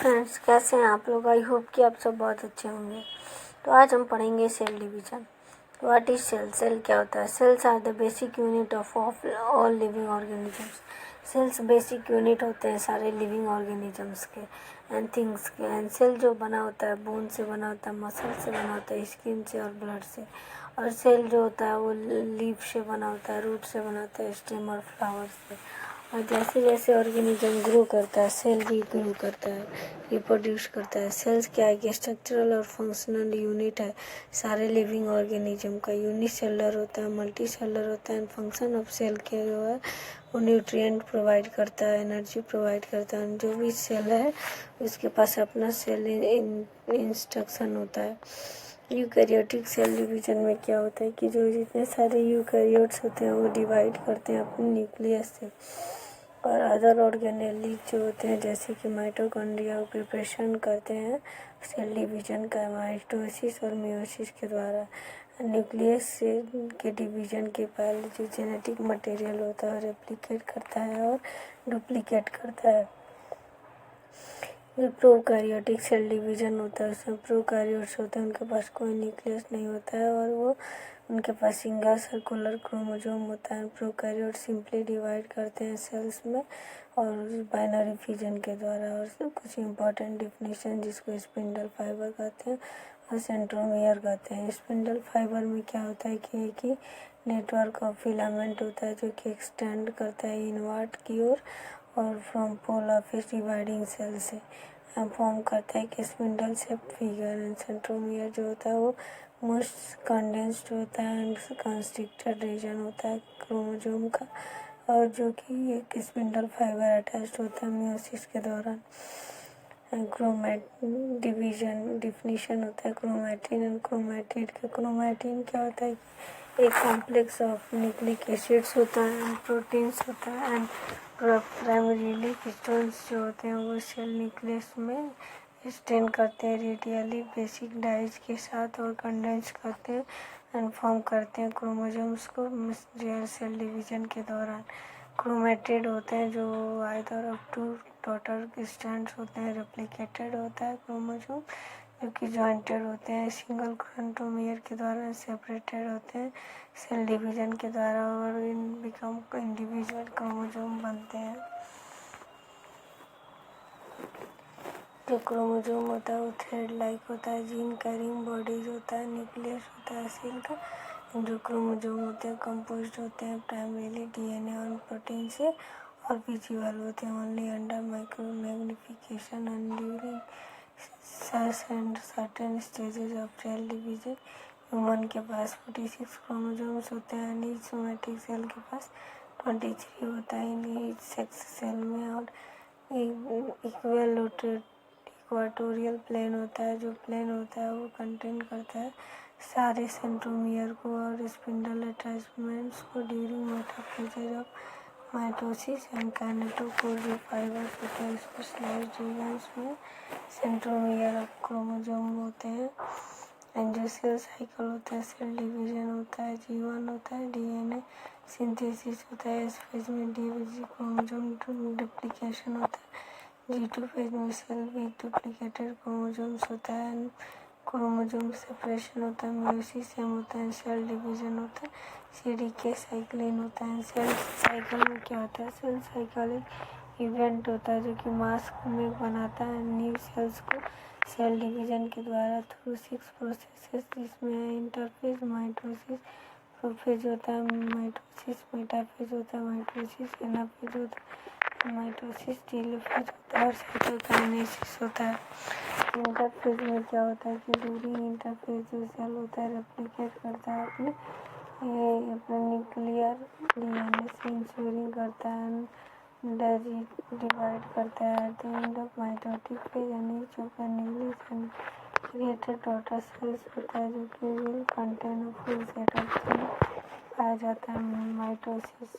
Friends, कैसे हैं आप लोग। आई होप कि आप सब बहुत अच्छे होंगे। तो आज हम पढ़ेंगे cell division. What is cell? Cell क्या होता है? Cells are the basic unit of all living organisms. Cells basic unit होते हैं सारे लिविंग ऑर्गेनिजम्स के एंड थिंग्स के। एंड सेल जो बना होता है बोन से बना होता है, मसल से बना होता है, स्किन से और ब्लड से। और सेल जो होता है वो लीफ से बना होता है, रूट से बना होता है, स्टेम और फ्लावर से। और जैसे जैसे ऑर्गेनिज्म ग्रो करता है सेल भी ग्रो करता है, रिप्रोड्यूस करता है। सेल्स क्या है कि स्ट्रक्चरल और फंक्शनल यूनिट है सारे लिविंग ऑर्गेनिज्म का। यूनिसेलुलर होता है, मल्टी सेलुलर होता है। एंड फंक्शन ऑफ सेल के जो है वो न्यूट्रिएंट प्रोवाइड करता है, एनर्जी प्रोवाइड करता है। जो भी सेल है उसके पास अपना सेल इंस्ट्रक्शन होता है। यूकैरियोटिक सेल डिवीजन में क्या होता है कि जो जितने सारे यूकैरियोट्स होते हैं वो डिवाइड करते हैं अपने न्यूक्लियस से। और अदर ऑर्गेनेली जो होते हैं जैसे कि माइटोकॉन्ड्रिया प्रिपरेशन करते हैं सेल डिवीजन का माइटोसिस और मियोसिस के द्वारा। न्यूक्लियस से के डिवीजन के पहले जो जेनेटिक मटेरियल होता है रेप्लिकेट करता है और डुप्लीकेट करता है। जो प्रोकैरियोटिक सेल डिवीजन होता है उसमें प्रोकैरियोट्स होते हैं, उनके पास कोई न्यूक्लियस नहीं होता है और वो उनके पास सिंगल सर्कुलर क्रोमोसोम होता है। प्रोकैरियोट सिंपली डिवाइड करते हैं सेल्स में और बाइनरी फिजन के द्वारा। और कुछ इंपॉर्टेंट डिफिनीशन जिसको स्पिंडल फाइबर कहते हैं और सेंट्रोमियर कहते हैं। स्पिंडल फाइबर में क्या होता है कि एक ही नेटवर्क ऑफ फिलामेंट होता है जो कि एक्सटेंड करता है इनवर्ट की ओर और from pole of dividing cell से फॉर्म करता है कि spindle shaped figure. And centromere जो होता है वो मोस्ट कंडेंस्ड होता है एंड कंस्ट्रिक्टेड रीजन होता है क्रोमोसोम का, और जो कि एक स्पिंडल फाइबर अटैच्ड होता है मियोसिस के दौरान। क्रोमैट डिवीजन डिफिनीशन होता है क्रोमैटिन एंड क्रोमैटिड का। क्रोमैटिन क्या होता है? एक कॉम्प्लेक्स ऑफ न्यूक्लिक एसिड्स होता है एंड प्रोटीन्स होता है एंड प्राइमरीली हिस्टोन्स जो होते हैं वो सेल न्यूक्लियस में स्टेन करते हैं रेडियली बेसिक डाइज के साथ और कंडेंस करते हैं एंड फॉर्म करते हैं क्रोमोसोम्स को रियल सेल डिवीजन के दौरान। क्रोमैटिड होते हैं जो either of two daughter strands होते हैं, रेप्लिकेटेड होता है क्रोमोसोम जो कि जॉइंटेड होते हैं, सिंगल सेंट्रोमियर के द्वारा सेपरेटेड होते हैं सेल डिवीजन के द्वारा और इन बिकम इंडिविजुअल क्रोमोसोम बनते हैं। जो क्रोमोसोम होता है वो थ्रेड लाइक होता है, जीन कैरिंग बॉडीज होता है, न्यूक्लियस होता है सेल का। जो क्रोमोसोम होते हैं कंपोज्ड होते हैं प्राइमरीली डीएनए और प्रोटीन से और विजिबल होते हैं only under micro magnification and during certain stages of cell division. Human के पास 46 क्रोमोसोम्स होते हैं, ईच सोमैटिक सेल के पास 23 होता है ईच सेक्स सेल में। और इक्वाटोरियल प्लेन होता है, जो प्लेन होता है वो कंटेन करता है सारे सेंट्रोमियर को और स्पिंडल अटैचमेंट्स को during metaphase of mitosis and kinetochore जो फाइबर्स होते हैं स्पेशलाइज्ड रीजन्स में सेंट्रोमियर ऑफ क्रोमोसोम होते हैं। एंड जो सेल साइकिल होता है सेल डिवीजन होता है, G1 होता है, डीएनए सिंथेसिस होता है, एस फेज में डीओजी क्रोमोसोम डुप्लीकेशन होता है, G2 फेज में सेल भी डुप्लीकेटेड क्रोमोसोम्स होता है, क्रोमोसोम सेपरेशन होता है, मियोसिस होता है, सेल डिवीजन होता है, सीडीके साइक्लिन होता है। सेल साइकिल में क्या होता है? सेल साइकिल एक इवेंट होता है जो कि मास में बनाता है न्यू सेल्स को सेल डिवीजन के द्वारा थ्रू 6 प्रोसेसेस जिसमें इंटरफेज, माइटोसिस, प्रोफेज होता है, माइटोसिस, मेटाफेज होता है, माइटोसिस, एनाफेज होता है, माइटोसिस, टेलोफेज होता है और साइटोकाइनेसिस होता है। इंटरफेज में क्या होता है कि ड्यूरिंग इंटरफेज जो सेल होता है रेप्लिकेट करता है अपने न्यूक्लियर डीएनए से इंश्योरिंग करता है डिवाइड करता है at the end of mitotic phase and each of the newly created daughter cells होता है जो कि will contain a full set of cell पाया जाता है। माइटोसिस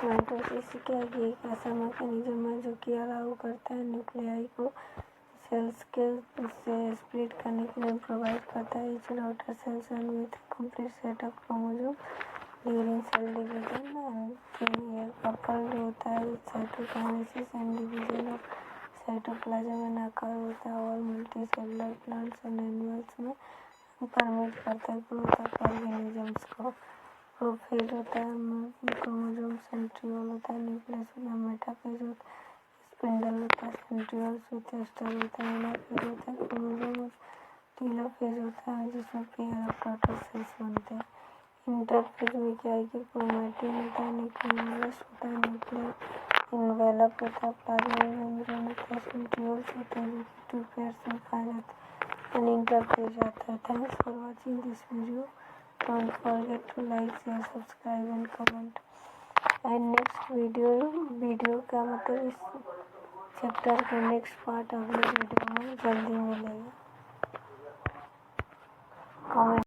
क्या है कि एक ऐसा मैकेनिज्म है जो कि अलाउ करता है न्यूक्लियाई को सेल्स के से स्प्लिट करने के लिए प्रोवाइड करता है each daughter cells and with complete set of chromosome during cell division and ये कपल्ड होता है cytokinesis and division of cytoplasm में आकार होता है और मल्टीसेलुलर प्लांट्स एंड एनिमल्स में परमिट करता है ग्रोथ ऑफ ऑर्गेनिजम्स को। प्रोफेज होता है, क्रोमोसोम सेंट्रियोल होता है, न्यूक्लियस होता है, मेटाफेज होता है, स्पिंडल होता है, सेंट्रियोल होता है, एस्टर होता है, एनाफेज होता है, क्रोमोसोम टेलोफेज होता है जिसमें पेयर ऑफ डॉटर सेल्स बनते हैं। इंटरफेज में क्या है कि क्रोमैटिन होता है, न्यूक्लियस होता है, न्यूक्लियर इनवेलप होता है, प्लाज्मा मेम्ब्रेन होता है, सेंट्रियोल्स होते हैं जो कि 2 पेयर्स में पाए जाते हैं। एंड इंटरफेज आता है। Thanks for watching this video. Don't forget to like, share, subscribe and comment. And next video का मतलब इस चैप्टर का नेक्स्ट पार्ट अगले वीडियो में जल्दी मिलेगा। कमेंट